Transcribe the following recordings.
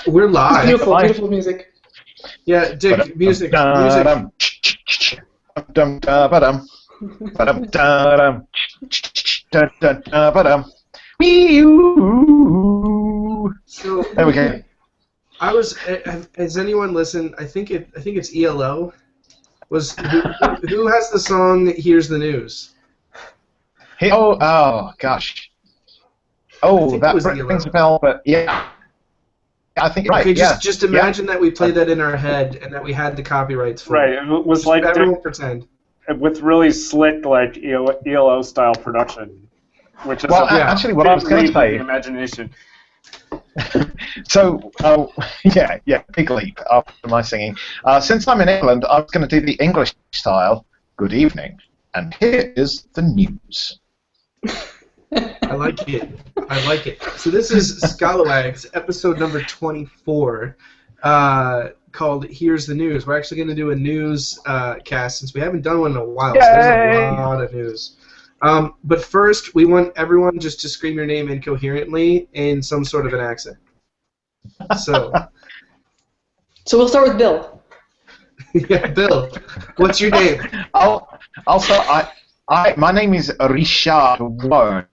We're live. Beautiful, beautiful music. Yeah, Dick, music. So There we go. I was. Has anyone listened? I think it's ELO. Who has the song "Here's the News"? Oh gosh. Oh, that rings a bell, but yeah. I think you're right. Okay, just imagine that we played that in our head and that we had the copyrights for Right, it. it was Just like everyone pretend. with really slick like ELO style production, which is actually what I was going to say. The imagination. So, big leap after my singing. Since I'm in England, I was going to do the English style. Good evening, and here is the news. I like it. So this is Scalawags, episode number 24, called "Here's the News." We're actually going to do a news cast since we haven't done one in a while. So there's a lot of news. But first, we want everyone just to scream your name incoherently in some sort of an accent. So we'll start with Bill. Yeah, Bill. What's your name? My name is Richard Ward.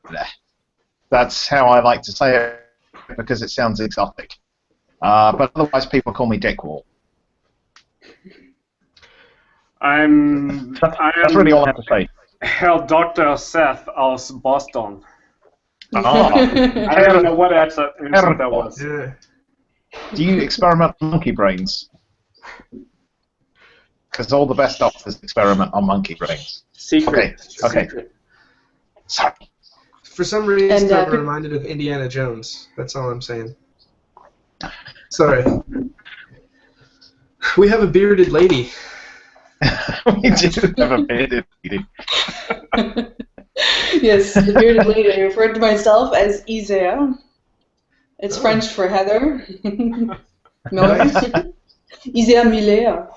That's how I like to say it because it sounds exotic. But otherwise, people call me Dickwall. That's really all I have to say. Herr Dr. Seth aus Boston. Ah, I don't know what accent that was. Yeah. do you experiment on monkey brains? Because all the best doctors experiment on monkey brains. Secret. Okay. Secret. Sorry. For some reason, And, I'm reminded of Indiana Jones. That's all I'm saying. Sorry. We have a bearded lady. We do have a bearded lady. Yes, the bearded lady. I refer to myself as Isaiah. It's French for Heather. No. Isaiah Millet.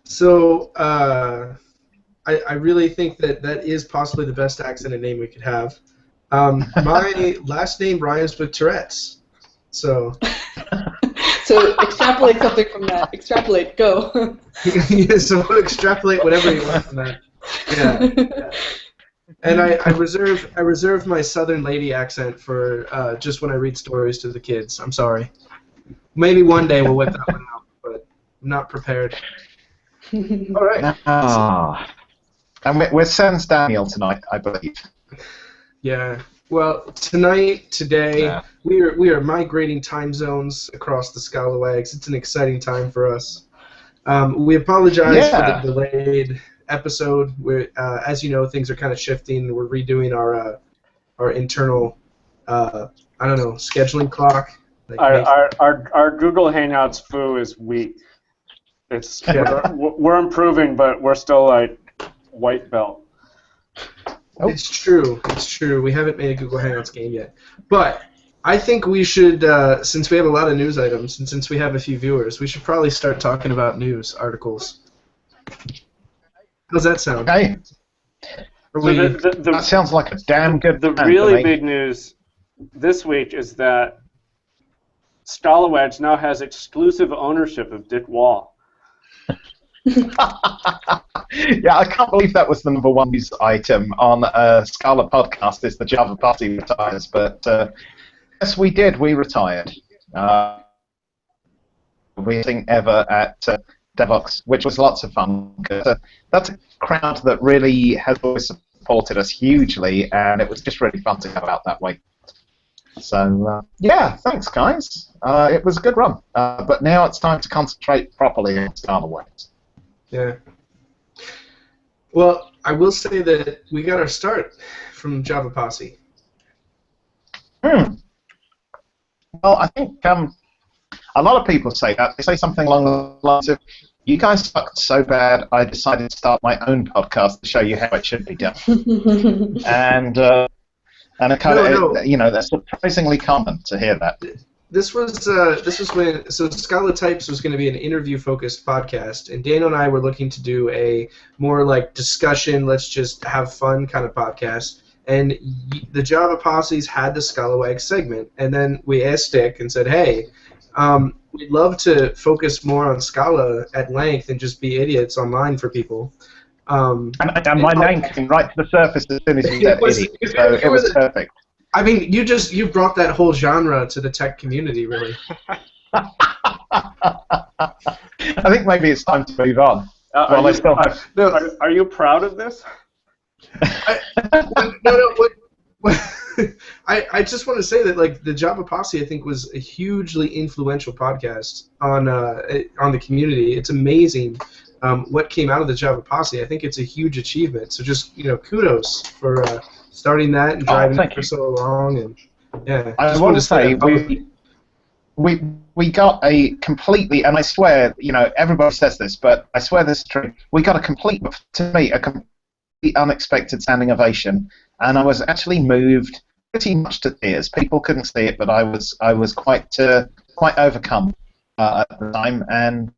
So, I really think that is possibly the best accented name we could have. My last name rhymes with Tourette's. So Extrapolate something from that. Extrapolate. Go. Yeah, so we'll extrapolate whatever you want from that. Yeah. And I reserve my Southern lady accent for just when I read stories to the kids. I'm sorry. Maybe one day we'll whip that one out, but I'm not prepared. All right. And we're Sans Daniel tonight, I believe. Yeah. Well, today, we are migrating time zones across the Scalawags. It's an exciting time for us. We apologize for the delayed episode. As you know, things are kind of shifting. We're redoing our internal, scheduling clock. Our Google Hangouts foo is weak. We're improving, but we're still like white belt. Oh. It's true. We haven't made a Google Hangouts game yet. But I think we should, since we have a lot of news items, and since we have a few viewers, we should probably start talking about news articles. How's that sound? Okay. That sounds like a damn good The plan really to me. big news this week is that Scalawags now has exclusive ownership of Dick Wall. Yeah, I can't believe that was the number one news item on Scala podcast is the Java Posi retires, but yes, we did. We retired. We didn't ever at Devox, which was lots of fun. That's a crowd that really has always supported us hugely, and it was just really fun to go out that way. So, yeah, thanks, guys. It was a good run. But now it's time to concentrate properly on Scalawags. Yeah. Well, I will say that we got our start from Java Posi. Well, I think a lot of people say that. They say something along the lines of, you guys sucked so bad, I decided to start my own podcast to show you how it should be done. And it kind of, that's surprisingly common to hear that. This was when Scala Types was going to be an interview-focused podcast, and Daniel and I were looking to do a more like discussion, let's just have fun kind of podcast. And the Java Posses had the Scalawags segment, and then we asked Dick and said, hey, we'd love to focus more on Scala at length and just be idiots online for people. And my name came right to the surface as soon as you said idiot, so it was perfect. I mean, you brought that whole genre to the tech community, really. I think maybe it's time to move on. Are you proud of this? I just want to say that like the Java Posse, I think, was a hugely influential podcast on the community. It's amazing what came out of the Java Posse. I think it's a huge achievement. So just kudos for starting that and driving it for so long. And yeah, I want to say we got a completely, and I swear, everybody says this, but I swear this is true. We got a completely unexpected standing ovation, and I was actually moved pretty much to tears. People couldn't see it, but I was quite overcome at the time, and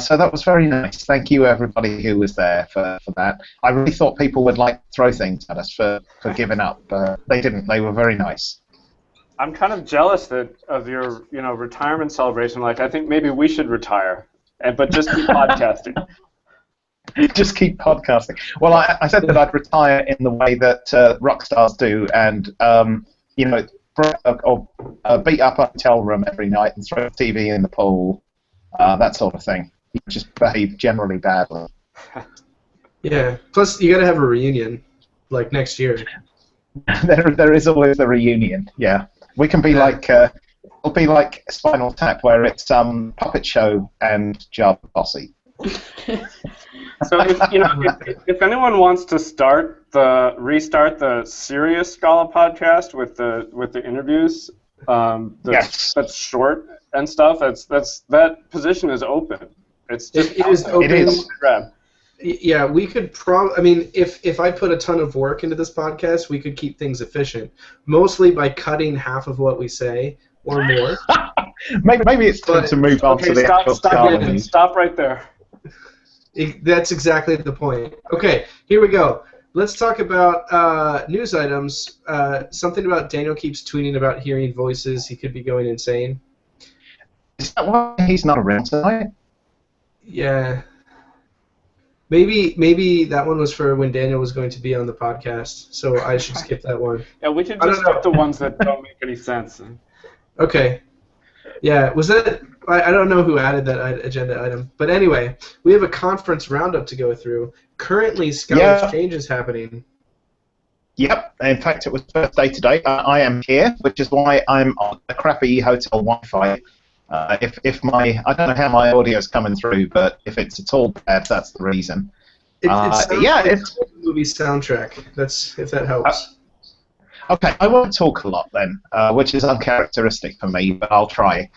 so that was very nice. Thank you, everybody who was there for that. I really thought people would throw things at us for giving up, but they didn't. They were very nice. I'm kind of jealous of your retirement celebration. Like, I think maybe we should retire, but just keep podcasting. Just keep podcasting. Well, I said that I'd retire in the way that rock stars do, and beat up a hotel room every night and throw a TV in the pool, that sort of thing. You just behave generally badly. Yeah. Plus, you got to have a reunion, like next year. There is always a reunion. Yeah, we can be it'll be like Spinal Tap, where it's puppet show and Java Posse. So if anyone wants to restart the serious Scala podcast with the interviews, that's short and stuff. That position is open. It's just it is open. It is. Yeah, we could probably. I mean, if I put a ton of work into this podcast, we could keep things efficient, mostly by cutting half of what we say or more. maybe it's time to move on to the actual Scala. Stop right there. That's exactly the point. Okay, here we go. Let's talk about news items. Something about Daniel keeps tweeting about hearing voices. He could be going insane. Is that why he's not around tonight? Yeah. Maybe that one was for when Daniel was going to be on the podcast, so I should skip that one. Yeah, we should just skip the ones that don't make any sense. Okay. Yeah, was that... I don't know who added that agenda item, but anyway, we have a conference roundup to go through. Currently, Scala Exchange is happening. Yep, in fact, it was the first day today. I am here, which is why I'm on a crappy hotel Wi-Fi. If I don't know how my audio's coming through, but if it's at all bad, that's the reason. It's a movie soundtrack. If that helps. Okay, I won't talk a lot then, which is uncharacteristic for me, but I'll try.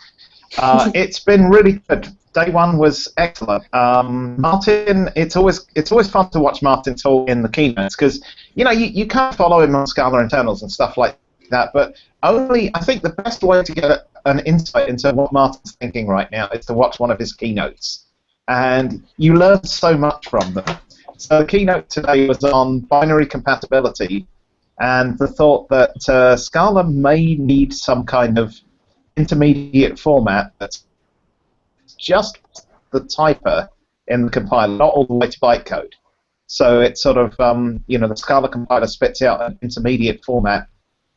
It's been really good. Day one was excellent. Martin, it's always fun to watch Martin talk in the keynotes because you can't follow him on Scala internals and stuff like that. But I think the best way to get an insight into what Martin's thinking right now is to watch one of his keynotes, and you learn so much from them. So the keynote today was on binary compatibility, and the thought that Scala may need some kind of intermediate format that's just the typer in the compiler, not all the way to bytecode. So it's sort of, the Scala compiler spits out an intermediate format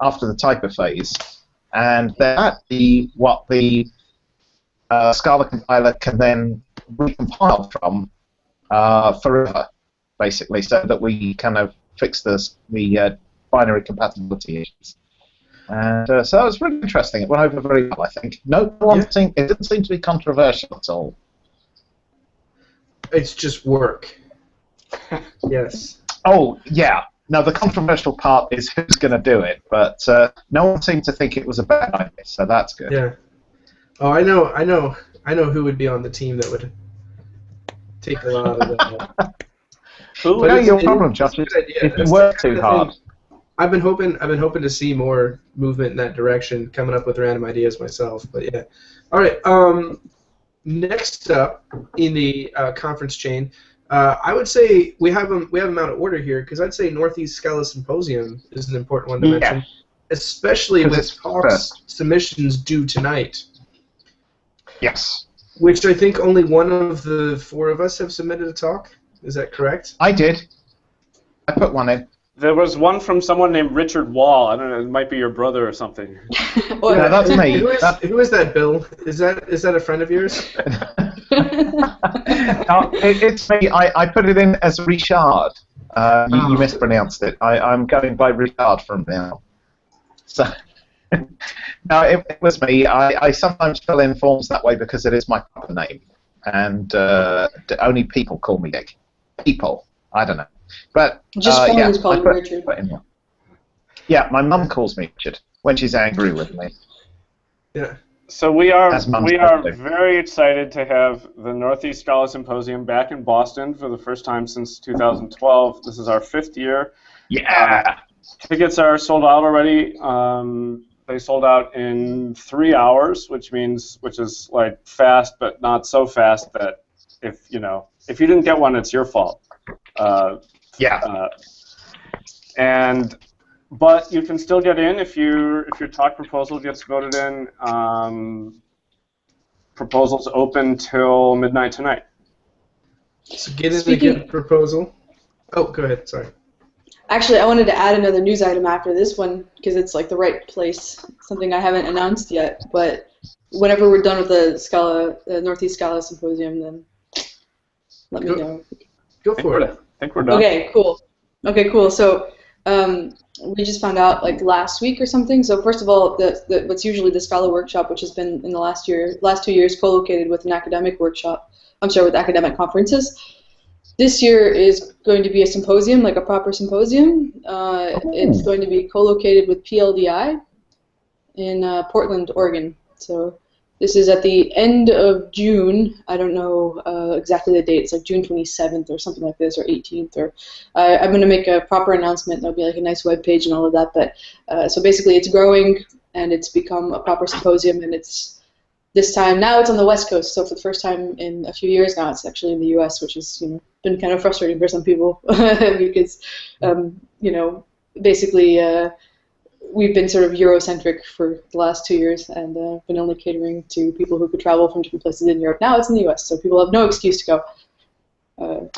after the typer phase, and what the Scala compiler can then recompile from forever, basically, so that we kind of fix the binary compatibility issues. And so that was really interesting. It went over very well, I think. It didn't seem to be controversial at all. It's just work. Yes. Oh, yeah. Now, the controversial part is who's going to do it, but no one seemed to think it was a bad idea, so that's good. Yeah. Oh, I know who would be on the team that would take a lot of that. Your problem, Josh. If you work too hard. I've been hoping to see more movement in that direction, coming up with random ideas myself. But yeah, all right. Next up in the conference chain, I would say we have them out of order here because I'd say Northeast Scala Symposium is an important one to mention, especially with talks submissions due tonight. Yes. Which I think only one of the 4 of us have submitted a talk. Is that correct? I did. I put one in. There was one from someone named Richard Wall. I don't know. It might be your brother or something. No, that's me. Who is that, Bill? Is that a friend of yours? No, it's me. I put it in as Richard. You mispronounced it. I'm going by Richard from now. So, no, it was me. I sometimes fill in forms that way because it is my proper name, and only people call me Dick. People. I don't know. But just yeah, call you Richard. Yeah, my mum calls me Richard when she's angry with me. Yeah. So we are very excited to have the Northeast Scala Symposium back in Boston for the first time since 2012. This is our 5th year. Yeah. Tickets are sold out already. They sold out in 3 hours, which is like fast, but not so fast that if you didn't get one, it's your fault. But you can still get in if your talk proposal gets voted in. Proposals open till midnight tonight. So get in to get a proposal. Oh, go ahead. Sorry. Actually, I wanted to add another news item after this one because it's like the right place. Something I haven't announced yet, but whenever we're done with the Northeast Scala Symposium, then let me know. Go for it. I think we're done. Okay, cool. So we just found out like last week or something. So first of all, what's usually the Scala workshop, which has been in the last 2 years co-located with an academic workshop. With academic conferences. This year is going to be a symposium, like a proper symposium. It's going to be co-located with PLDI in Portland, Oregon. So this is at the end of June. I don't know exactly the date. It's like June 27th or something like this, or 18th. Or I'm going to make a proper announcement. There'll be like a nice web page and all of that. But so basically, it's growing and it's become a proper symposium, and it's this time now it's on the West Coast. So for the first time in a few years now, it's actually in the U.S., which has been kind of frustrating for some people because basically. We've been sort of Eurocentric for the last 2 years and been only catering to people who could travel from different places in Europe. Now it's in the US, so people have no excuse to go. Wow,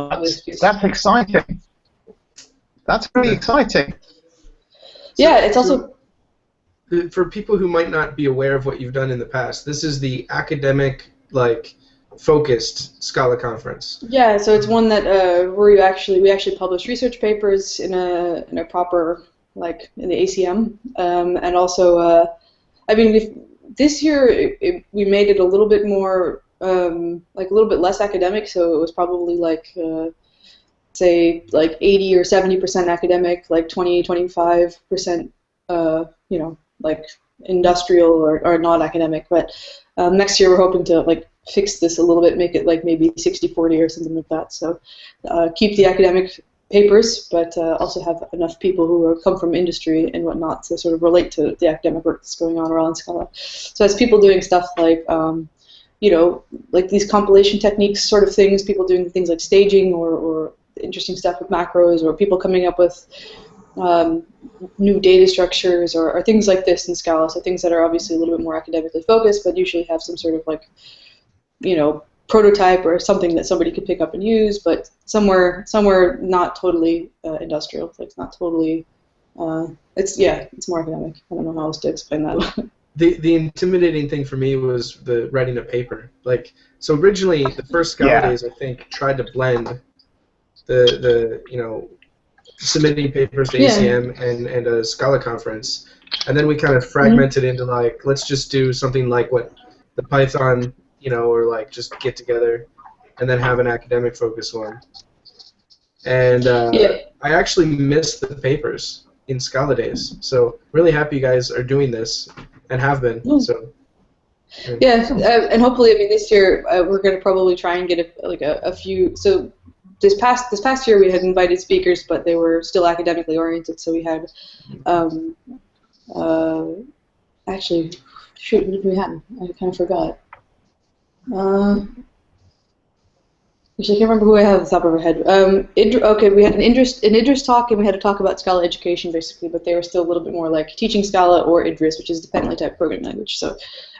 that's exciting. That's really exciting. Yeah, it's also... For people who might not be aware of what you've done in the past, this is the academic, focused Scala conference. Yeah, so it's one that where we actually publish research papers in a proper... like in the ACM, and also, this year we made it a little bit more, a little bit less academic. So it was probably say 80 or 70% academic, 20-25%, industrial or not academic. But next year we're hoping to fix this a little bit, make it maybe 60-40 or something like that. So keep the academic papers, but also have enough people who come from industry and whatnot to sort of relate to the academic work that's going on around Scala. So as people doing stuff like these compilation techniques sort of things, people doing things like staging or interesting stuff with macros, or people coming up with new data structures or things like this in Scala. So things that are obviously a little bit more academically focused, but usually have some sort of prototype or something that somebody could pick up and use, but somewhere not totally industrial. It's not totally. It's more academic. I don't know how else to explain that. The intimidating thing for me was the writing a paper. So originally the first Scala days I think tried to blend the submitting papers to ACM and a Scala conference, and then we kind of fragmented into let's just do something like what the Python. Or just get together and then have an academic focus one. And I actually missed the papers in Scala days. So really happy you guys are doing this and have been. So. And hopefully, this year we're going to probably try and get a few. So this past year we had invited speakers, but they were still academically oriented. So we had, actually, shoot, what did we have? I kind of forgot. Actually, I can't remember who I have at the top of our head. Okay, we had an Idris talk, and we had to talk about Scala education, basically, but they were still a little bit more like teaching Scala or Idris, which is dependently typed programming language. So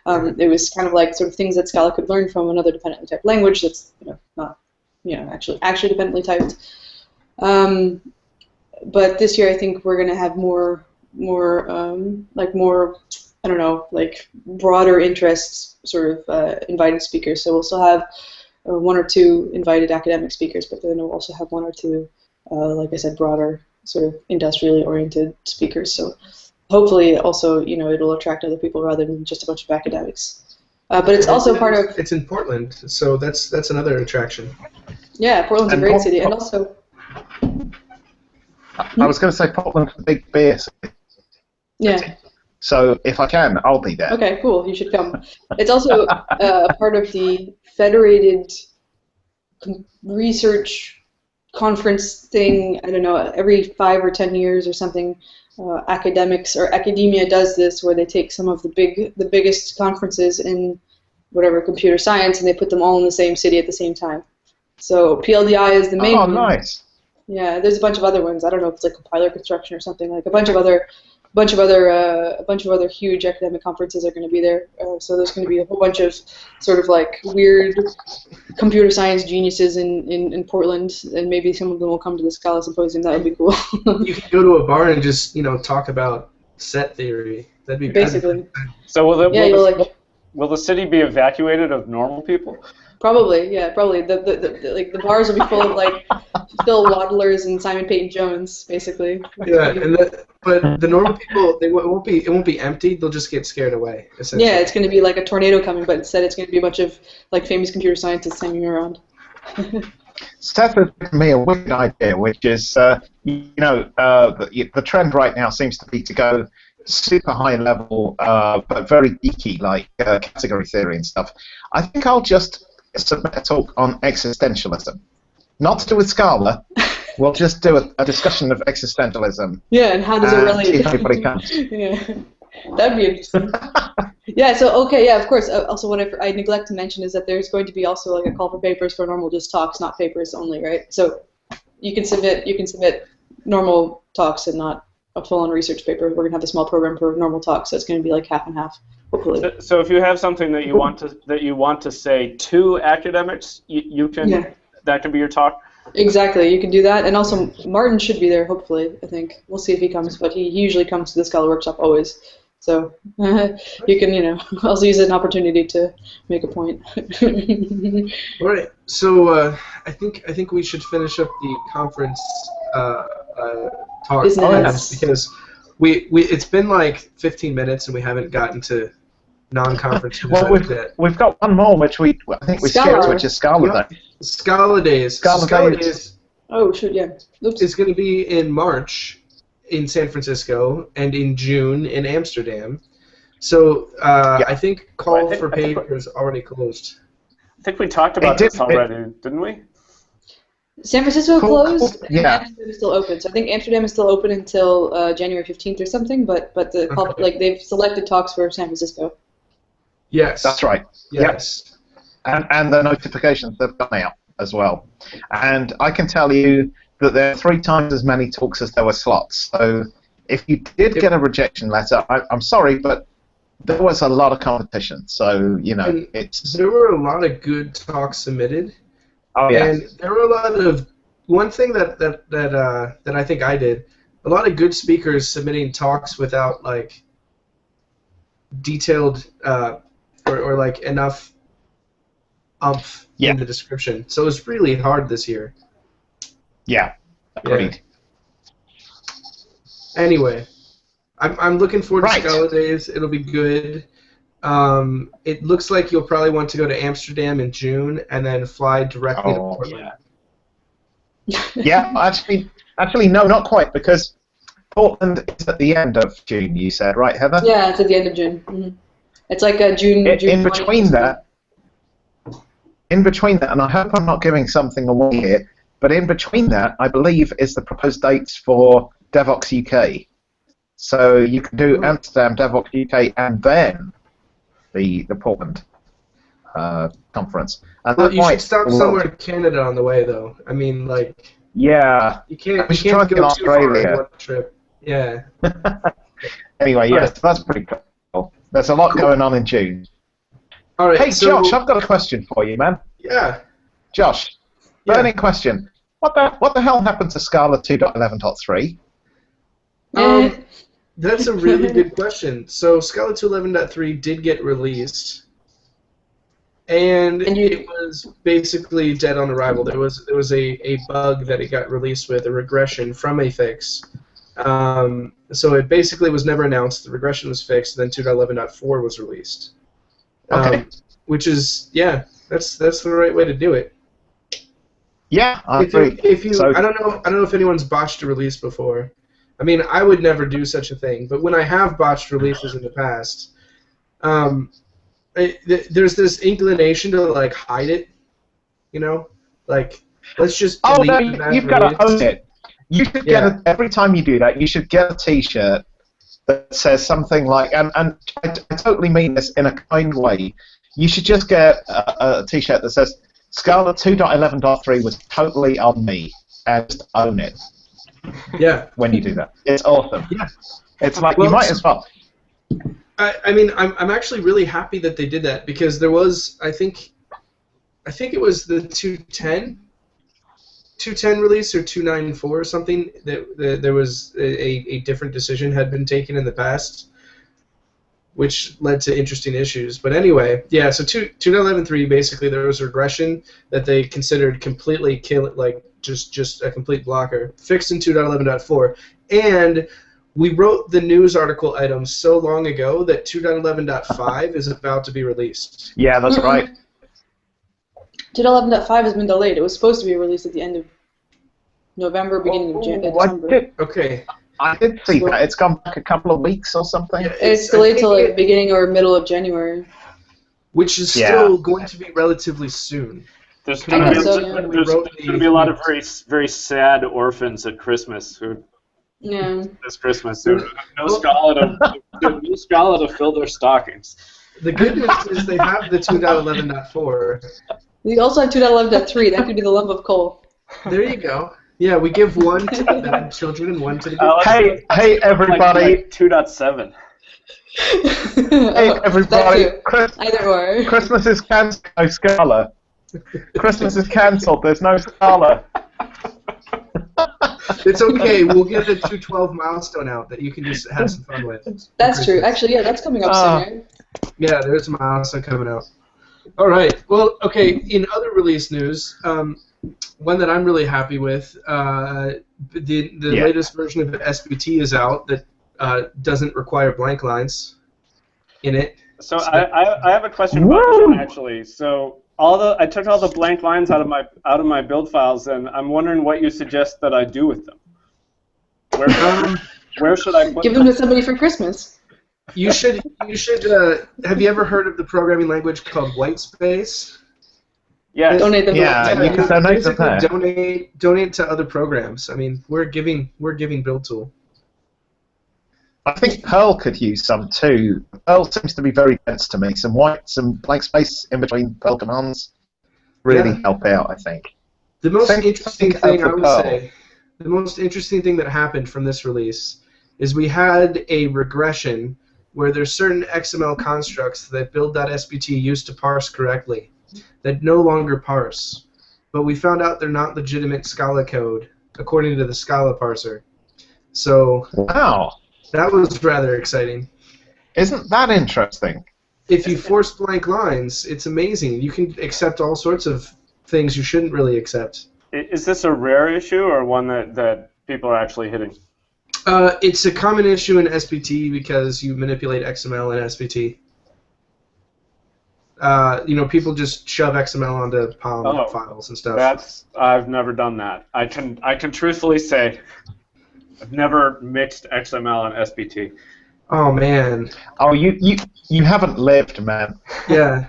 it was kind of like sort of things that Scala could learn from another dependently typed language that's not actually dependently typed. But this year, I think we're going to have more I don't know, like broader interests sort of invited speakers. So we'll still have one or two invited academic speakers, but then we'll also have one or two, like I said, broader sort of industrially oriented speakers. So hopefully also, it'll attract other people rather than just a bunch of academics. But it's also part of... It's in Portland, so that's another attraction. Yeah, Portland's a great city, and also... I was going to say Portland's a big beer city. Yeah. So if I can, I'll be there. Okay, cool. You should come. It's also a part of the federated research conference thing. I don't know, every 5 or 10 years or something. Academics or academia does this, where they take some of the biggest conferences in whatever computer science, and they put them all in the same city at the same time. So PLDI is the main one. Oh, nice. Yeah, there's a bunch of other ones. I don't know if it's like compiler construction or something, like a bunch of other huge academic conferences are going to be there. So there's going to be a whole bunch of sort of like weird computer science geniuses in Portland, and maybe some of them will come to the Scala Symposium. That would be cool. You could go to a bar and just talk about set theory. That'd be basically. So will the city be evacuated of normal people? Probably, yeah, probably. The bars will be full of like Phil Waddlers and Simon Peyton Jones, basically. Yeah, but the normal people, it won't be empty. They'll just get scared away. Yeah, it's going to be like a tornado coming, but instead it's going to be a bunch of like famous computer scientists hanging around. Steph has given me a wicked idea, which is the trend right now seems to be to go super high level, but very geeky, like category theory and stuff. I think I'll just submit a talk on existentialism. Not to do with Scala. We'll just do a discussion of existentialism. Yeah, and how does it relate? See if anybody comes. Yeah, that'd be interesting. Yeah. So yeah. Of course. Also, what I neglect to mention is that there's going to be also like a call for papers for normal just talks, not papers only, right? So you can submit normal talks and not a full-on research paper. We're gonna have a small program for normal talks, so it's gonna be like half and half, hopefully. So if you have something that you want to say to academics, you can. Yeah. That can be your talk. Exactly, you can do that, and also Martin should be there. Hopefully, I think we'll see if he comes, but he usually comes to the Scala workshop always. So you can, also use it as an opportunity to make a point. All right. So I think we should finish up the conference talk because it's been like 15 minutes and we haven't gotten to non-conference. Well, we've got one more which I think we skipped, which is Scala Day. Scala Days. Scala Days. Oh shoot, yeah. Oops. It's going to be in March in San Francisco and in June in Amsterdam. So I think call for papers already closed. I think we talked about this already, didn't we? San Francisco closed, and yeah. Amsterdam is still open. So I think Amsterdam is still open until January 15th or something. But they've selected talks for San Francisco. Yes, that's right. Yes, and the notifications have gone out as well. And I can tell you that there are 3 times as many talks as there were slots. So if you did get a rejection letter, I'm sorry, but there was a lot of competition. So there were a lot of good talks submitted. Oh yeah. And there were a lot of one thing that I think I did. A lot of good speakers submitting talks without like detailed or like enough umph in the description. So it was really hard this year. Yeah. Agreed. Yeah. Anyway, I'm looking forward to Scala Days. It'll be good. It looks like you'll probably want to go to Amsterdam in June and then fly directly to Portland. Yeah, actually, no, not quite, because Portland is at the end of June, you said, right, Heather? Yeah, it's at the end of June. Mm-hmm. It's like June. In between that, and I hope I'm not giving something away here, but in between that, I believe, is the proposed dates for Devox UK. So you can do Amsterdam, Devox UK, and then the Portland. conference. And Well, that you should might stop look- somewhere in Canada on the way, though. I mean, like, Yeah. you can't, We you should try can't in go too far Australia. in one trip. Yeah. Anyway, All yes, right. that's pretty cool. There's a lot Cool. going on in June. All right. Hey, so, Josh, I've got a question for you, man. Yeah. Josh, Yeah. burning question. What the hell happened to Scala 2.11.3? That's a really good question. So Scala 2.11.3 did get released, and it was basically dead on arrival. There was a bug that it got released with, a regression from a fix. So it basically was never announced. The regression was fixed, and then 2.11.4 was released. Okay. Which is, yeah, that's the right way to do it. Yeah, I agree. I don't know if anyone's botched a release before. I mean, I would never do such a thing, but when I have botched releases in the past, there's this inclination to like hide it, you know, like let's just delete the bad you've got to release. own it. You should get every time you do that, you should get a T-shirt that says something like, and I totally mean this in a kind way. You should just get a T-shirt that says Scala 2.11.3 was totally on me, and just own it. Yeah. When you do that, it's awesome. Yeah. It's like Well, you might as well. I mean, I'm actually really happy that they did that because there was, I think it was the 2.10 release or 2.9.4 or something that there was a different decision had been taken in the past, which led to interesting issues. But anyway, yeah. So 2.11.3 basically there was a regression that they considered completely just a complete blocker, fixed in 2.11.4, and we wrote the news article item so long ago that 2.11.5 is about to be released. Yeah, that's right. 2.11.5 has been delayed. It was supposed to be released at the end of November, beginning of December. Okay. I did see that. It's gone back a couple of weeks or something. Yeah, It's delayed till like beginning or middle of January. Which is still going to be relatively soon. There's going to be a lot of very, very sad orphans at Christmas this Christmas. There's no Scala to fill their stockings. The good news is they have the 2.11.4. We also have 2.11.3. That could be the lump of coal. There you go. Yeah, we give one to the bad children and one to the good. Hey, everybody. Like 2.7. Hey, everybody. Either or. Christmas is cancelled. No Scala. Christmas is cancelled. There's no Scala. It's okay. We'll get the 2.12 milestone out that you can just have some fun with. That's true. Actually, yeah, that's coming up soon, right? Yeah, there's a milestone coming out. All right. Well, okay. In other release news, one that I'm really happy with, the latest version of SBT is out that doesn't require blank lines in it. So I have a question about this one actually. So I took all the blank lines out of my build files, and I'm wondering what you suggest that I do with them. Where should I put Give them to somebody for Christmas. You should. Have you ever heard of the programming language called Whitespace? Yeah. Donate them. Yeah, you can donate them there. Donate to other programs. I mean, we're giving build tool. I think Perl could use some too. Perl seems to be very dense to me. Some blank space in between Perl commands really help out, I think. The most interesting thing I would say, the most interesting thing that happened from this release is we had a regression where there's certain XML constructs that build.sbt used to parse correctly that no longer parse. But we found out they're not legitimate Scala code according to the Scala parser. So wow. That was rather exciting. Isn't that interesting? If you force blank lines, it's amazing. You can accept all sorts of things you shouldn't really accept. Is this a rare issue or one that people are actually hitting? It's a common issue in SBT because you manipulate XML in SBT. People just shove XML onto POM files and stuff. I've never done that. I can truthfully say I've never mixed XML and SBT. Oh man. Oh, you haven't lived, man. Yeah.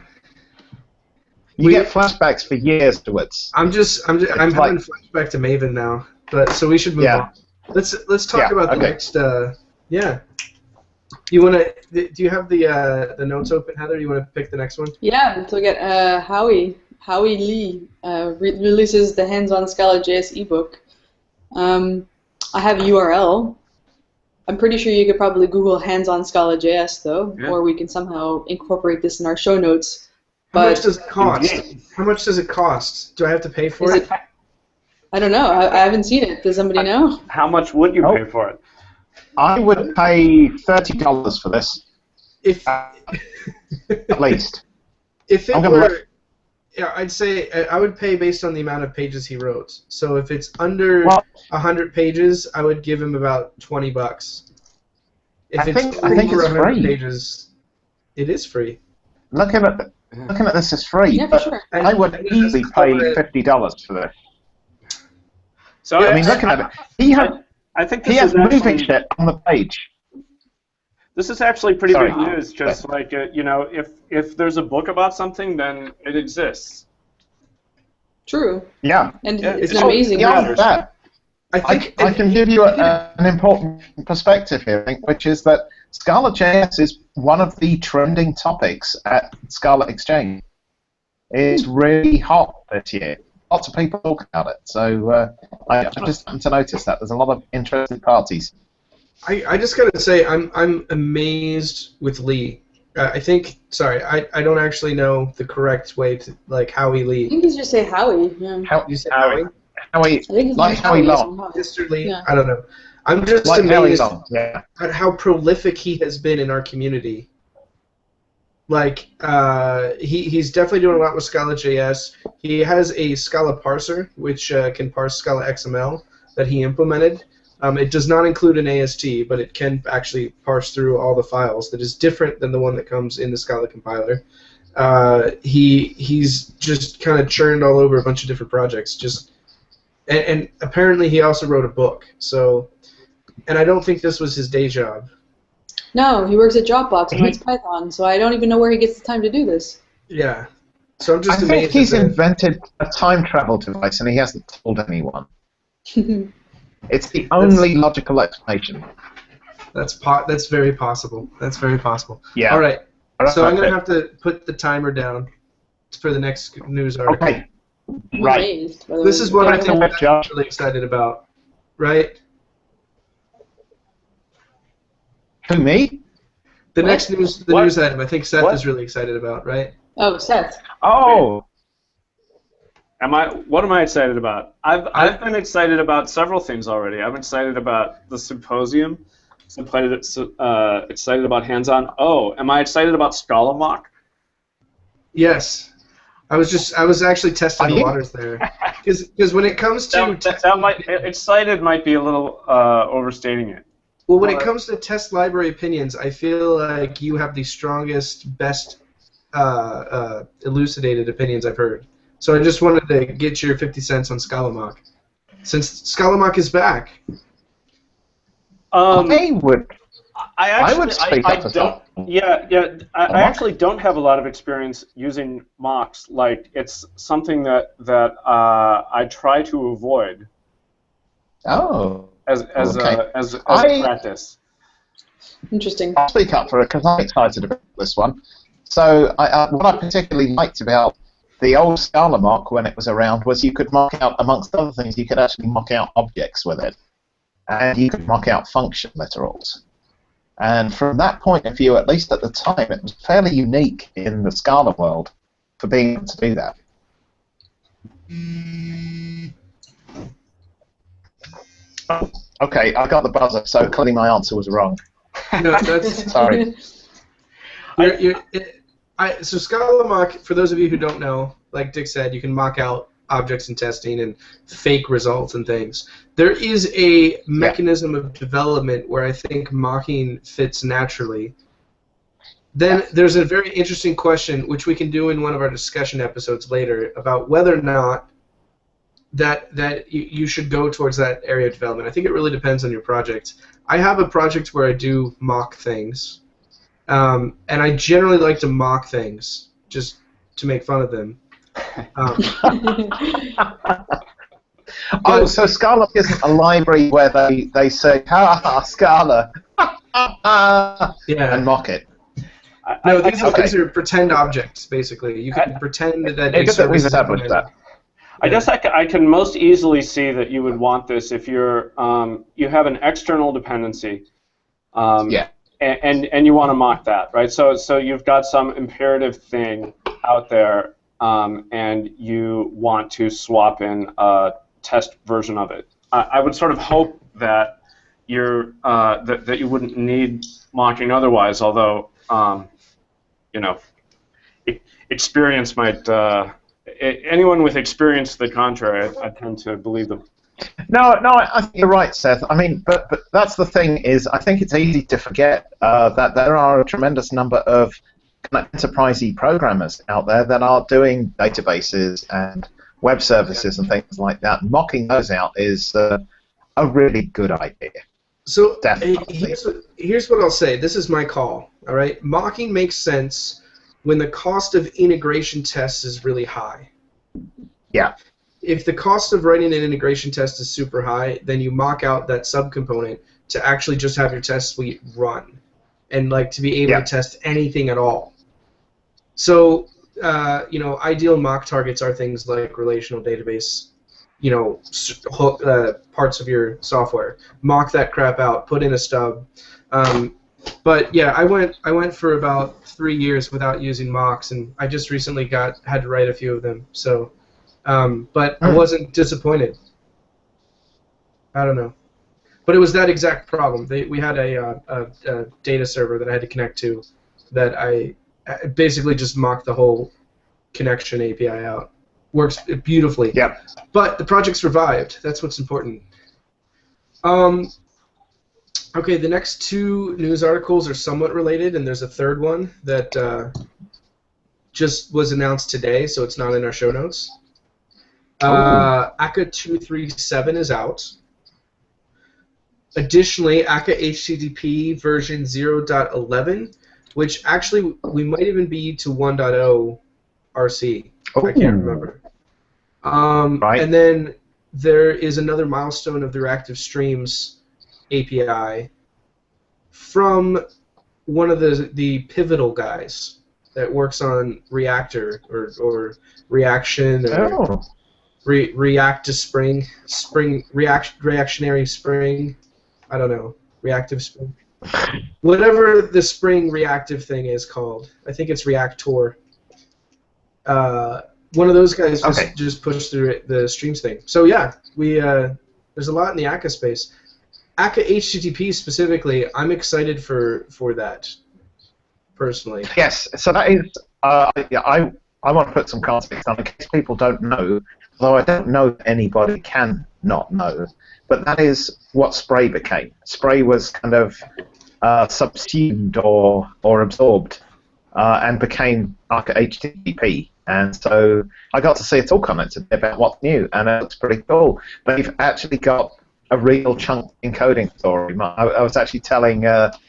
You get flashbacks for years afterwards. I'm having flashback to Maven now, but so we should move on. Let's talk about the next. You want to? Do you have the notes open, Heather? You want to pick the next one? Yeah, so we get Howie Lee releases the hands-on Scala JS ebook. I have a URL. I'm pretty sure you could probably Google hands-on Scala JS though, or we can somehow incorporate this in our show notes. How much does it cost? How much does it cost? Do I have to pay for it? I don't know. I haven't seen it. Does somebody know? How much would you pay for it? I would pay $30 for this. If at least. If it were, yeah, I'd say I would pay based on the amount of pages he wrote. So if it's under 100 pages, I would give him about $20. If I think it's 100 free. pages, it is free. Looking at this is free. Yeah, for sure. I would easily pay $50 for this. So I mean, looking at it, he has moving shit on the page. This is actually pretty big news. Just like you know, if there's a book about something, then it exists. True. Yeah. And it's an amazing beyond that, I can give you an important perspective here, which is that Scala JS is one of the trending topics at Scala Exchange. It's really hot this year. Lots of people talk about it. So I just happened to notice that there's a lot of interested parties. I just gotta say I'm amazed with Lee. I think I don't actually know the correct way to like Howie Lee. I think you just say Howie. Yeah. You say Howie? Howie, like Howie Long. Mr. Lee. Yeah. I don't know. I'm just like amazed at how prolific he has been in our community. Like he's definitely doing a lot with Scala JS. He has a Scala parser which can parse Scala XML that he implemented. It does not include an AST, but it can actually parse through all the files. That is different than the one that comes in the Scala compiler. He's just kind of churned all over a bunch of different projects. And apparently he also wrote a book. So, and I don't think this was his day job. No, he works at Dropbox and writes Python, so I don't even know where he gets the time to do this. Yeah. So I'm just I amazed. think he's invented a time travel device and he hasn't told anyone. It's the only logical explanation. That's very possible. That's very possible. Yeah. All right. So I'm going to have to put the timer down for the next news article. Okay. Right. This is what I think I'm really excited about, right? Who, me? The next news item I think Seth is really excited about, right? Oh, Seth. Oh. What am I excited about? I've been excited about several things already. I'm excited about the symposium. Excited about hands-on. Oh, am I excited about Scala mock? Yes. I was actually testing the waters there. Because when it comes to excited might be a little overstating it. Well, when it comes to test library opinions, I feel like you have the strongest, best elucidated opinions I've heard. So I just wanted to get your 50 cents on Scala mock, since Scala mock is back. I would speak up for don't. I actually don't have a lot of experience using mocks. Like it's something that I try to avoid. Oh. As a practice. Interesting. I'll speak up for it because I'm excited about this one. So what I particularly liked about the old Scala mock when it was around was you could mock out, amongst other things, you could actually mock out objects with it. And you could mock out function literals. And from that point of view, at least at the time, it was fairly unique in the Scala world for being able to do that. Oh, okay, I got the buzzer, so clearly my answer was wrong. No, that's sorry. So Scala mock, for those of you who don't know, like Dick said, you can mock out objects in testing and fake results and things. There is a mechanism of development where I think mocking fits naturally. Then there's a very interesting question, which we can do in one of our discussion episodes later, about whether or not that you should go towards that area of development. I think it really depends on your project. I have a project where I do mock things, and I generally like to mock things just to make fun of them. So Scala isn't a library where they say, ha ha, Scala. Yeah. and mock it. No, these are pretend objects, basically. You can pretend that a It's good that we've service is established implemented. that. I guess I can most easily see that you would want this if you're you have an external dependency, Yeah. and you want to mock that, right? So you've got some imperative thing out there, and you want to swap in a test version of it. I would sort of hope that that you wouldn't need mocking otherwise, although you know, experience might. Anyone with experience to the contrary, I tend to believe them. No, I think you're right, Seth. I mean, but that's the thing is, I think it's easy to forget that there are a tremendous number of kind of enterprisey programmers out there that are doing databases and web services and things like that. Mocking those out is a really good idea. So Definitely. here's what I'll say. This is my call. All right, mocking makes sense when the cost of integration tests is really high. Yeah. If the cost of writing an integration test is super high, then you mock out that subcomponent to actually just have your test suite run, and like to be able to test anything at all. So ideal mock targets are things like relational database, parts of your software. Mock that crap out. Put in a stub. But yeah, I went for about 3 years without using mocks, and I just recently had to write a few of them. So, but I wasn't disappointed. I don't know, but it was that exact problem. We had a data server that I had to connect to, that I basically just mocked the whole connection API out. Works beautifully. Yep. But the project's revived. That's what's important. Okay, the next two news articles are somewhat related, and there's a third one that just was announced today, so it's not in our show notes. Akka 237 is out. Additionally, Akka HTTP version 0.11, which actually we might even be to 1.0 RC. I can't remember. Right. And then there is another milestone of the reactive streams API from one of the pivotal guys that works on Reactor or Reaction or React to Spring, Reactionary Spring, I don't know, Reactive Spring. Whatever the Spring reactive thing is called. I think it's Reactor. One of those guys just pushed through the streams thing. So yeah, there's a lot in the Akka space. Akka HTTP specifically, I'm excited for that, personally. Yes, so that is, I want to put some context on in case people don't know, although I don't know if anybody can not know, but that is what Spray became. Spray was kind of subsumed or absorbed and became Akka HTTP. And so I got to see it all commented about what's new, and it looks pretty cool. They've actually got a real chunk encoding story. I was actually telling, who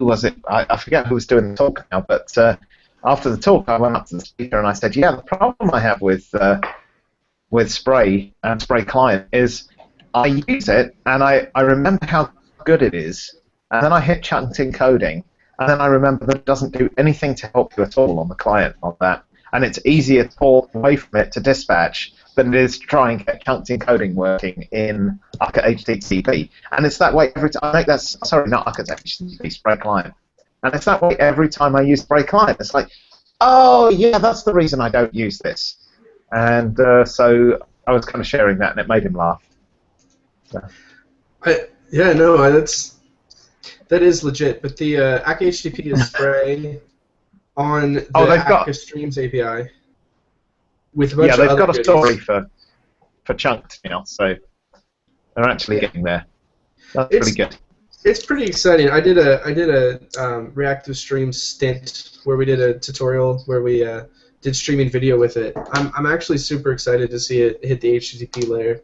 was it? I forget who was doing the talk now, but after the talk I went up to the speaker and I said, yeah, the problem I have with Spray and Spray Client is I use it and I remember how good it is, and then I hit chunked encoding, and then I remember that it doesn't do anything to help you at all on the client on that. And it's easier to pull away from it to dispatch than it is to try and get chunked encoding working in Akka HTTP. And it's that way every time. Sorry, not Akka HTTP, Spray Client. And it's that way every time I use Spray Client. It's like, oh, yeah, that's the reason I don't use this. And so I was kind of sharing that, and it made him laugh. So. That is legit. But the Akka HTTP is Spray on the Akka Streams API. With a bunch they've of got a goodies. story for chunked, so they're actually getting there. That's pretty good. It's pretty exciting. I did a reactive stream stint where we did a tutorial where we did streaming video with it. I'm actually super excited to see it hit the HTTP layer.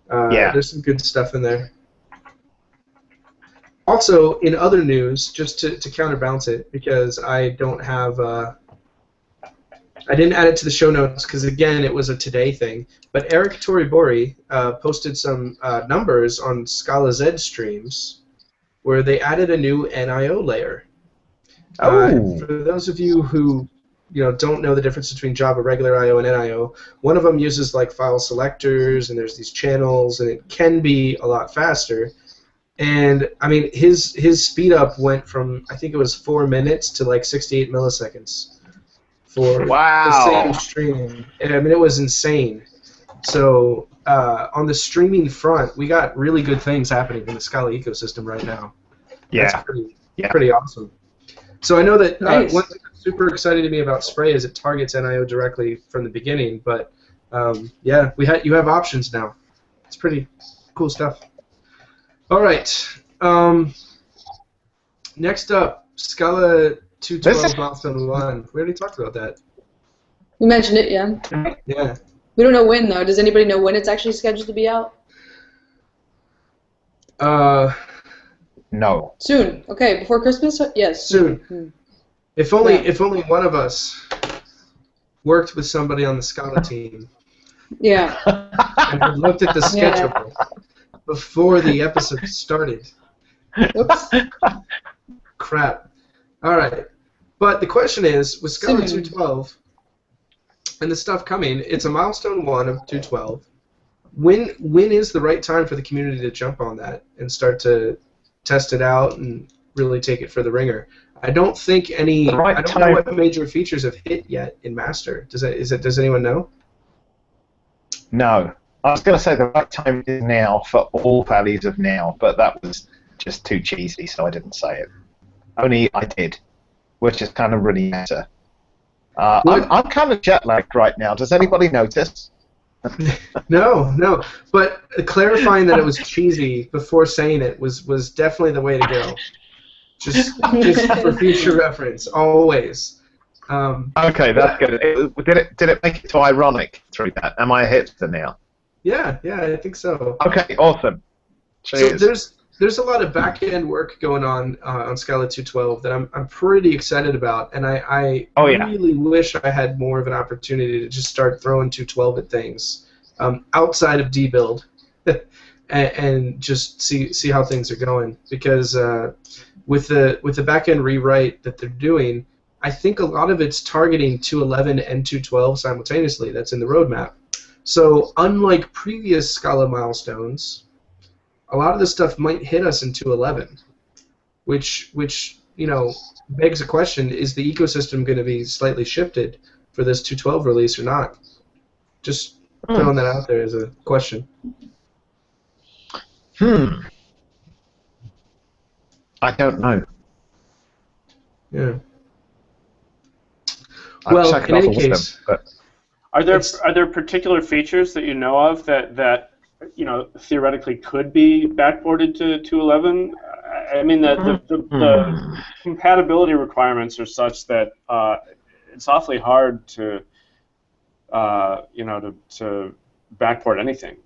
There's some good stuff in there. Also, in other news, just to counterbalance it, because I don't have, I didn't add it to the show notes because, again, it was a today thing, but Eric Toribori posted some numbers on Scala Z streams where they added a new NIO layer. Oh. For those of you who don't know the difference between Java regular I/O and NIO, one of them uses like file selectors, and there's these channels, and it can be a lot faster. And I mean, his speed up went from, I think it was 4 minutes to like 68 milliseconds for the same streaming. And, I mean, it was insane. So on the streaming front, we got really good things happening in the Scala ecosystem right now. Yeah. That's pretty awesome. So I know that Nice. one thing that's super exciting to me about Spray is it targets NIO directly from the beginning. But yeah, you have options now. It's pretty cool stuff. All right. Next up, Scala 2.12 milestone 1. We already talked about that. You mentioned it, yeah. Yeah. We don't know when, though. Does anybody know when it's actually scheduled to be out? No. Soon. Okay, before Christmas? Yes. Soon. If only one of us worked with somebody on the Scala team. Yeah. And had looked at the schedule before the episode started. Oops. Crap. All right. But the question is, with Scala 2.12 and the stuff coming, it's a milestone 1 of 2.12. When is the right time for the community to jump on that and start to test it out and really take it for the ringer? I don't think any. I don't know what major features have hit yet in master. Does anyone know? No. I was going to say the right time is now for all values of now, but that was just too cheesy, so I didn't say it. Only I did, which is kind of really meta. I'm kind of jet lagged right now. Does anybody notice? No. But clarifying that it was cheesy before saying it was definitely the way to go. Just for future reference, always. Okay, that's good. Did it make it too ironic through that? Am I a hipster now? Yeah, I think so. Okay, awesome. Cheers. So there's a lot of back-end work going on Scala 2.12 that I'm pretty excited about, and I really wish I had more of an opportunity to just start throwing 2.12 at things outside of dbuild and just see how things are going, because with the back-end rewrite that they're doing, I think a lot of it's targeting 2.11 and 2.12 simultaneously. That's in the roadmap. So unlike previous Scala milestones, a lot of this stuff might hit us in 2.11, which begs a question: is the ecosystem going to be slightly shifted for this 2.12 release or not? Just throwing that out there as a question. I don't know. Yeah. Well, in any case, are there particular features that you know of that theoretically could be backported to 2.11? I mean, the compatibility requirements are such that it's awfully hard to backport anything.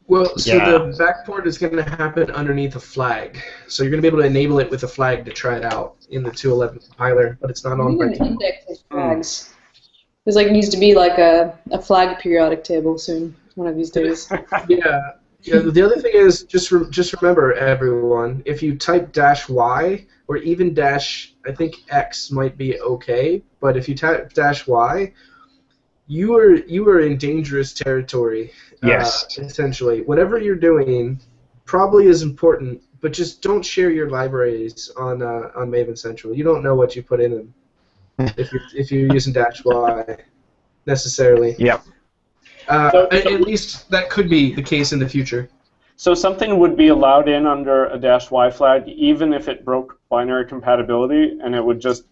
Well, so the backport is going to happen underneath a flag. So you're going to be able to enable it with a flag to try it out in the 2.11 compiler, but it's not on by default. Index of flags. There's needs to be a flag periodic table soon, one of these days. Yeah. The other thing is just remember, everyone, if you type -y or even I think X might be okay, but if you type -y, you are in dangerous territory. Yes. Essentially, whatever you're doing probably is important, but just don't share your libraries on Maven Central. You don't know what you put in them if you're using -y necessarily. Yep. At least that could be the case in the future. So something would be allowed in under a -y flag, even if it broke binary compatibility, and it would just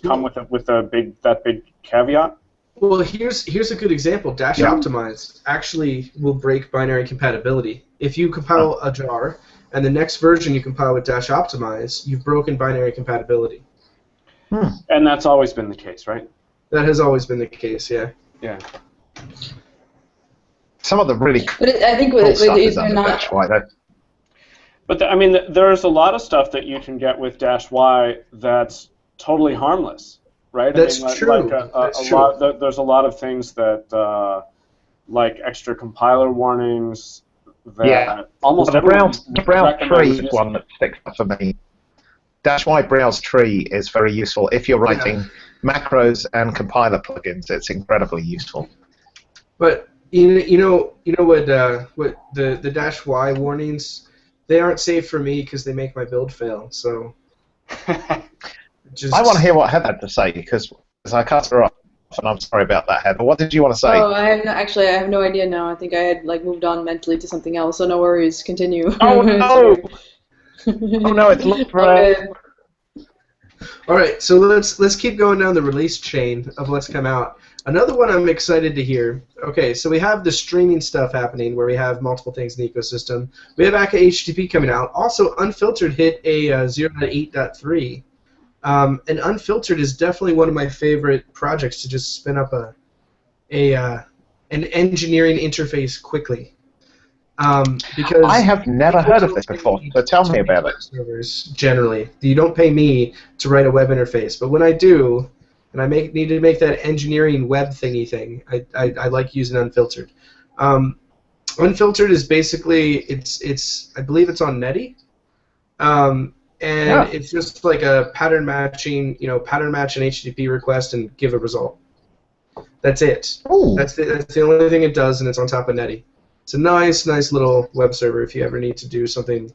come with that big caveat. Well, here's a good example. -optimize actually will break binary compatibility. If you compile a jar and the next version you compile with -optimize, you've broken binary compatibility. And that's always been the case, right? That has always been the case, yeah. Yeah. Some of the really I think cool stuff is they're under not. -y, though. But there's a lot of stuff that you can get with -y that's totally harmless, right? That's true. There's a lot of things that, like extra compiler warnings, that almost the everyone Brown tree is recommends one that sticks up for me. -y browse tree is very useful if you're writing macros and compiler plugins. It's incredibly useful. But you know what the -y warnings, they aren't safe for me because they make my build fail. So I want to hear what Heather had to say because I cut her off, and I'm sorry about that, Heather. What did you want to say? Oh, I have no idea now. I think I had moved on mentally to something else. So no worries. Continue. Oh no! Oh no! It's looked for. Okay. All right, so let's keep going down the release chain of what's come out. Another one I'm excited to hear. Okay, so we have the streaming stuff happening where we have multiple things in the ecosystem. We have Akka HTTP coming out. Also, Unfiltered hit a 0.8.3. And Unfiltered is definitely one of my favorite projects to just spin up an engineering interface quickly. Because I have never heard of this before, so tell me about it. Servers, generally, you don't pay me to write a web interface, but when I do, and I need to make that engineering web thingy thing, I like using Unfiltered. Unfiltered is basically I believe it's on Netty, and it's just like a pattern match an HTTP request and give a result. That's it. Ooh. That's the only thing it does, and it's on top of Netty. It's a nice little web server if you ever need to do something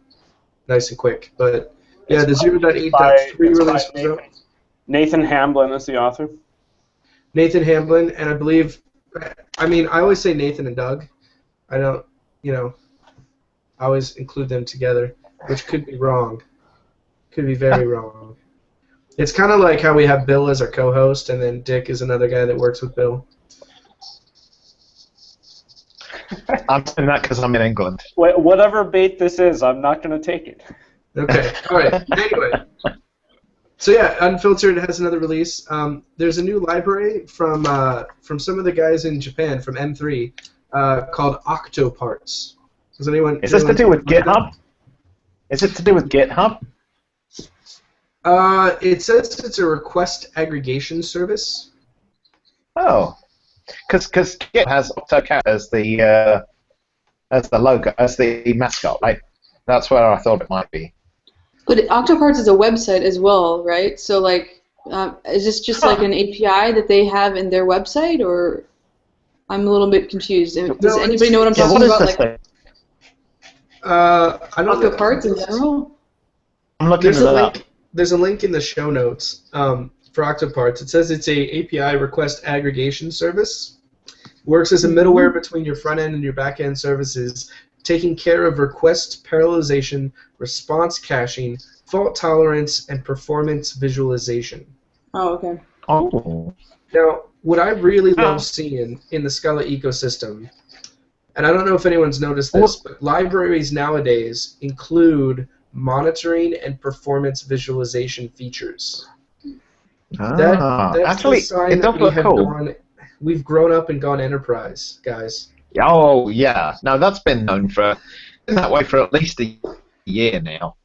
nice and quick. But yeah, the 0.8.3 release was out. Nathan Hamblin is the author. Nathan Hamblin, and I believe, I always say Nathan and Doug. I don't, I always include them together, which could be wrong. Could be very wrong. It's kind of like how we have Bill as our co-host, and then Dick is another guy that works with Bill. I'm saying that because I'm in England. Whatever bait this is, I'm not going to take it. Okay, all right. Anyway. So yeah, Unfiltered has another release. There's a new library from some of the guys in Japan, from M3, called Octoparts. Does anyone? Is this to do with GitHub? Is it to do with GitHub? It says it's a request aggregation service. Oh, because Git has AutoCAD as the logo, as the mascot, right? That's where I thought it might be. But Octoparts is a website as well, right? So is this just like an API that they have in their website, or I'm a little bit confused. Does anybody know what I'm talking about? I don't know. Octoparts in general? I'm looking at that. There's a link in the show notes for Octoparts. It says it's a API request aggregation service. Works as a middleware between your front end and your back end services, taking care of request parallelization, response caching, fault tolerance, and performance visualization. Oh, okay. Oh. Now, what I really love seeing in the Scala ecosystem, and I don't know if anyone's noticed this, but libraries nowadays include monitoring and performance visualization features. That's actually, the sign it does that look cool. We've grown up and gone enterprise, guys. Oh, yeah. No, that's been known been that way for at least a year now.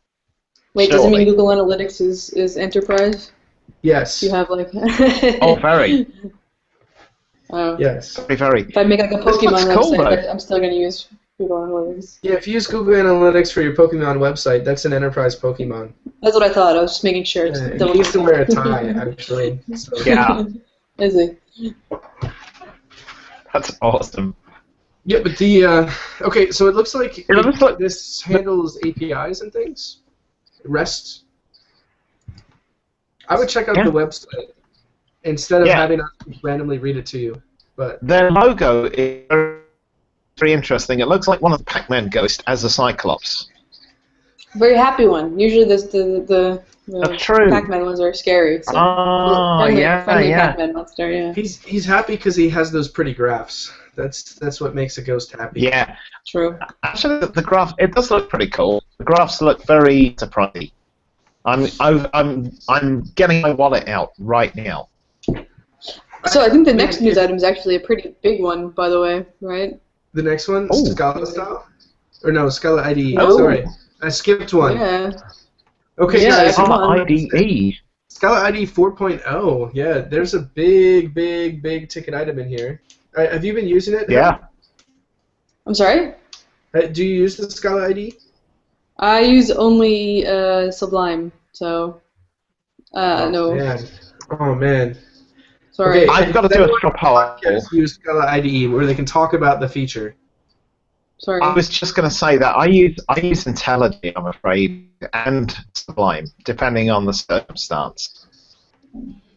Wait, does it mean Google Analytics is enterprise? Yes. You have Oh, very. Yes. Very, very. If I make a Pokemon website, cool, but I'm still going to use Google Analytics. Yeah, if you use Google Analytics for your Pokemon website, that's an enterprise Pokemon. That's what I thought. I was just making sure. He needs to wear a tie, actually. So. Yeah. Is he? That's awesome. Yeah, but okay, so it looks like this handles APIs and things. REST. I would check out the website instead of having us randomly read it to you. But their logo is very interesting. It looks like one of the Pac-Man ghosts as a Cyclops. Very happy one. Usually the Pac-Man ones are scary. So friendly Pac-Man monster, yeah. He's happy because he has those pretty graphs. That's what makes a ghost happy. Yeah. True. Actually, the graph, it does look pretty cool. The graphs look very surprising. I'm getting my wallet out right now. So I think the next news item is actually a pretty big one, by the way, right? The next one, Scala style, or no, Scala IDE. Oh. Sorry, I skipped one. Yeah. Okay, guys. Scala IDE. Scala IDE 4.0. Yeah, there's a big ticket item in here. Have you been using it? Yeah. I'm sorry? Do you use the Scala IDE? I use only Sublime. So, Oh no, man. Oh man. sorry. Okay, I've got to do a straw poll. podcasts use Scala IDE where they can talk about the feature. Sorry. I was just going to say that I use IntelliJ, I'm afraid, and Sublime, depending on the circumstance.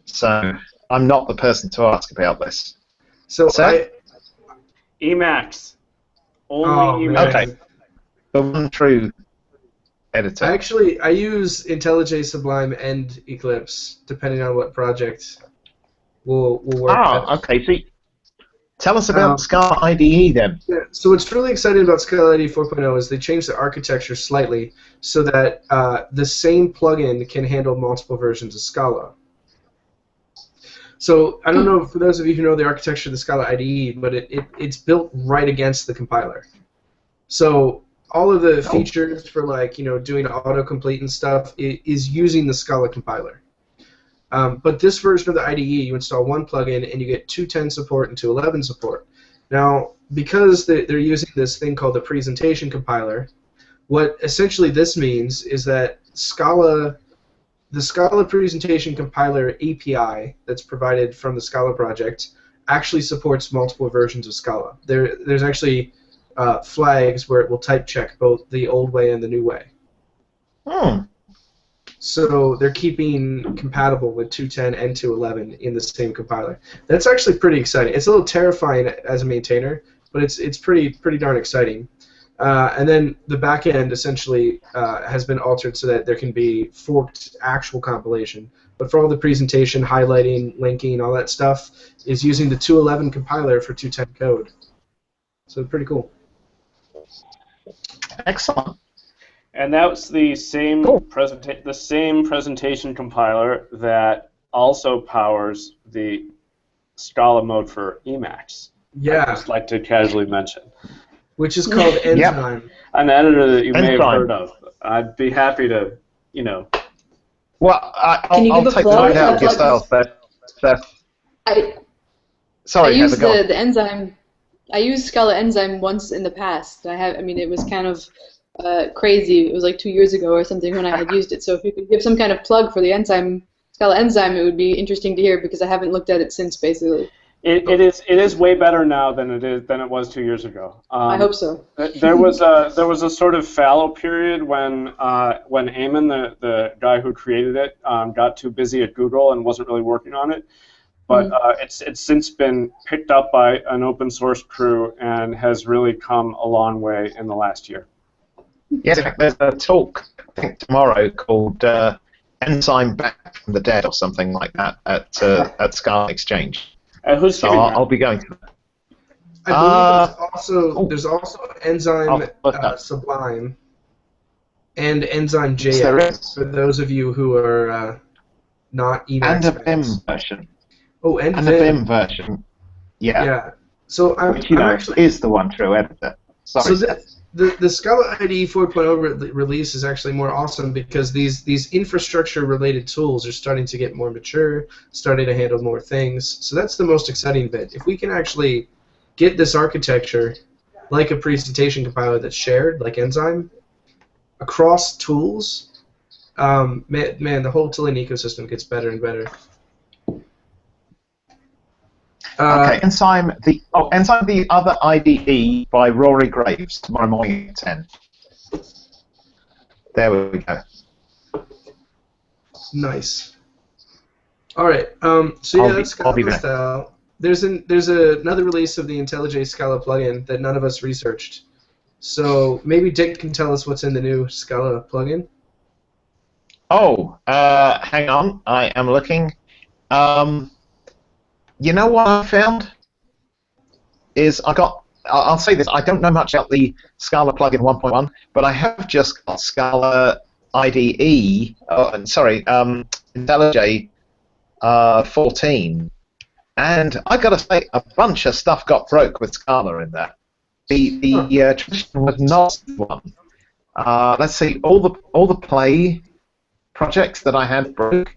So I'm not the person to ask about this. So Seth? Emacs. Only Oh, Emacs. man. Okay. The one true editor. I use IntelliJ, Sublime, and Eclipse depending on what project will work best. Okay. So tell us about Scala IDE then. Yeah, so what's really exciting about Scala IDE 4.0 is they changed the architecture slightly so that the same plugin can handle multiple versions of Scala. So I don't know, for those of you who know the architecture of the Scala IDE, but it's built right against the compiler. So all of the features for doing autocomplete and stuff is using the Scala compiler. But this version of the IDE, you install one plugin and you get 2.10 support and 2.11 support. Now, because they're using this thing called the presentation compiler, what essentially this means is that the Scala presentation compiler API that's provided from the Scala project actually supports multiple versions of Scala. There's actually flags where it will type check both the old way and the new way. So they're keeping compatible with 2.10 and 2.11 in the same compiler. That's actually pretty exciting. It's a little terrifying as a maintainer, but it's pretty darn exciting. And then the back end essentially has been altered so that there can be forked actual compilation. But for all the presentation, highlighting, linking, all that stuff is using the 2.11 compiler for 2.10 code. So pretty cool. Excellent. And that's the same presentation compiler that also powers the Scala mode for Emacs. Yeah. I'd just like to casually mention. Which is called Enzyme. An editor that you may have Enzyme. heard of. I'd be happy to, Well, Can you I'll give a take the plug? lead out yourself, Seth. I Sorry, used Heather, go on. the enzyme. I used Scala enzyme once in the past. It was kind of crazy. It was like 2 years ago or something when I had used it. So if you could give some kind of plug for the Scala enzyme, it would be interesting to hear because I haven't looked at it since, basically. It is way better now than it was 2 years ago. I hope so. There was a sort of fallow period when Eamon, the guy who created it, got too busy at Google and wasn't really working on it. But it's since been picked up by an open source crew and has really come a long way in the last year. Yes, there's a talk, I think, tomorrow called Enzyme Back from the Dead or something like that at Scala Exchange. Who's So giving that? I'll be going to that. I believe there's also Enzyme look Sublime and Enzyme Yes, there JS is. for those of you who are not Emacs And a fans. Vim version. Oh, and And Vim. a Vim version. Yeah. Yeah. So I'm Which, actually is the one true editor. Sorry, Seth. The Scala IDE 4.0 release is actually more awesome because these infrastructure-related tools are starting to get more mature, starting to handle more things. So that's the most exciting bit. If we can actually get this architecture, like a presentation compiler that's shared, like Enzyme, across tools, man, the whole tooling ecosystem gets better and better. Okay, Enzyme, the other IDE by Rory Graves tomorrow morning at 10. There we go. Nice. All right. So yeah, that's I'll be Scala there. style. There's another release of the IntelliJ Scala plugin that none of us researched. So maybe Dick can tell us what's in the new Scala plugin. Oh, hang on. I am looking. You know what I found? I'll say this, I don't know much about the Scala plugin 1.1, but I have just got Scala IDE, IntelliJ 14, and I got to say, a bunch of stuff got broke with Scala in there. The tradition was not one. Let's see, all the play projects that I had broke,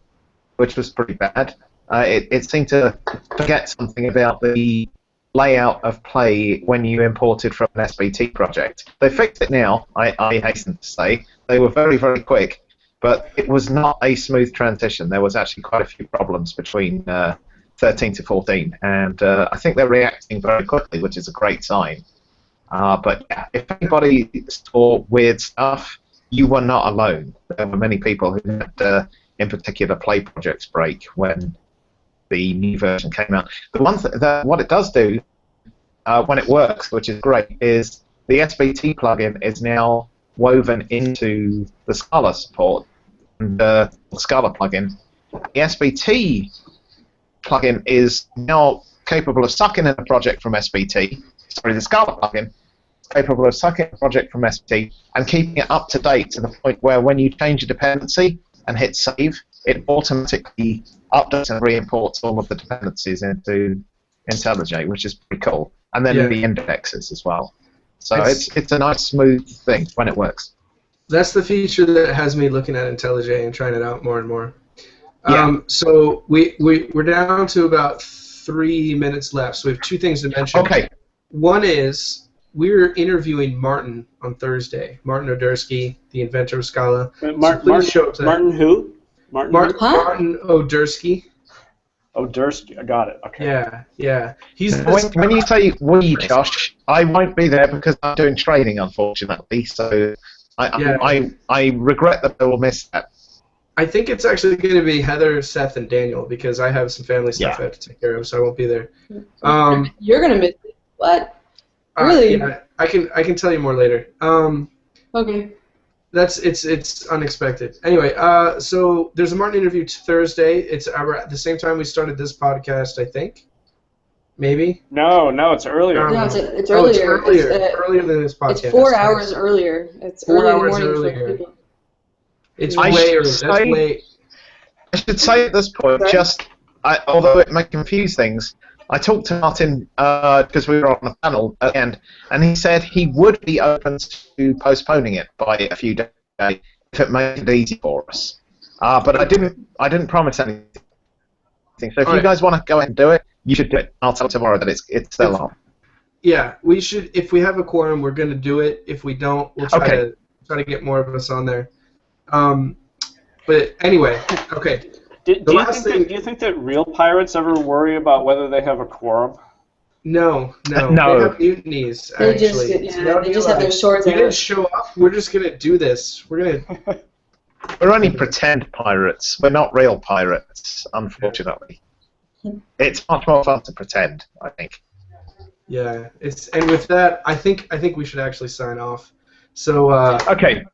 which was pretty bad. It seemed to forget something about the layout of play when you imported from an SBT project. They fixed it now, I hasten to say. They were very, very quick. but it was not a smooth transition. There was actually quite a few problems between 13 to 14, and I think they're reacting very quickly, which is a great sign. But yeah, if anybody saw weird stuff, you were not alone. There were many people who had, in particular, play projects break when the new version came out. The one what it does do when it works, which is great, is the SBT plugin is now woven into the Scala support, and the Scala plugin. The SBT plugin is now capable of sucking in a project from SBT. Sorry, the Scala plugin is capable of sucking a project from SBT and keeping it up to date to the point where when you change a dependency and hit save, it automatically updates and re-imports all of the dependencies into IntelliJ, which is pretty cool. And then the indexes as well. So it's a nice, smooth thing when it works. That's the feature that has me looking at IntelliJ and trying it out more and more. Yeah. So we're down to about 3 minutes left, so we have two things to mention. Okay. One is we're interviewing Martin on Thursday. Martin Odersky, the inventor of Scala. Martin who? Martin Odersky. Odersky, I got it. Okay. Yeah. He's when you say we, Josh, I won't be there because I'm doing training, unfortunately. So I regret that I will miss that. I think it's actually going to be Heather, Seth, and Daniel because I have some family stuff I have to take care of, so I won't be there. You're going to miss it. What? Really? Yeah, I can tell you more later. Okay. It's unexpected. Anyway, so there's a Martin interview Thursday. It's at the same time we started this podcast, I think. Maybe. No, it's earlier. No, it's earlier. Oh, it's earlier than this podcast. It's 4 hours earlier. It's 4 early hours in the morning earlier. for people. It's way early. That's way. I should say at this point, although it may confuse things, I talked to Martin because we were on a panel at the end, and he said he would be open to postponing it by a few days if it made it easy for us. But I didn't promise anything. So if you guys want to go ahead and do it, you should do it. I'll tell tomorrow that it's still on. Yeah, we should. If we have a quorum, we're going to do it. If we don't, we'll try to get more of us on there. But anyway, okay. Do you think that real pirates ever worry about whether they have a quorum? No. They have mutinies, actually. They just have their swords out. We didn't show up. We're just going to do this. We're only pretend pirates. We're not real pirates, unfortunately. It's much more fun to pretend, I think. Yeah. And with that, I think we should actually sign off. So okay.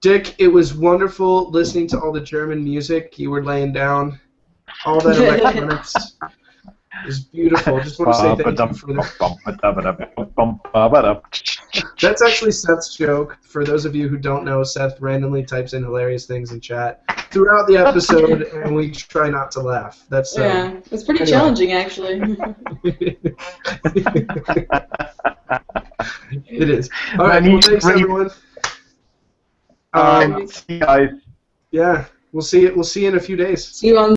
Dick, it was wonderful listening to all the German music you were laying down. All that electronics. It was beautiful. Just want to say thank you for that. That's actually Seth's joke. For those of you who don't know, Seth randomly types in hilarious things in chat throughout the episode, and we try not to laugh. That's it's pretty challenging, actually. It is. All right, well, thanks everyone. See you guys. Yeah, we'll see you in a few days. See you on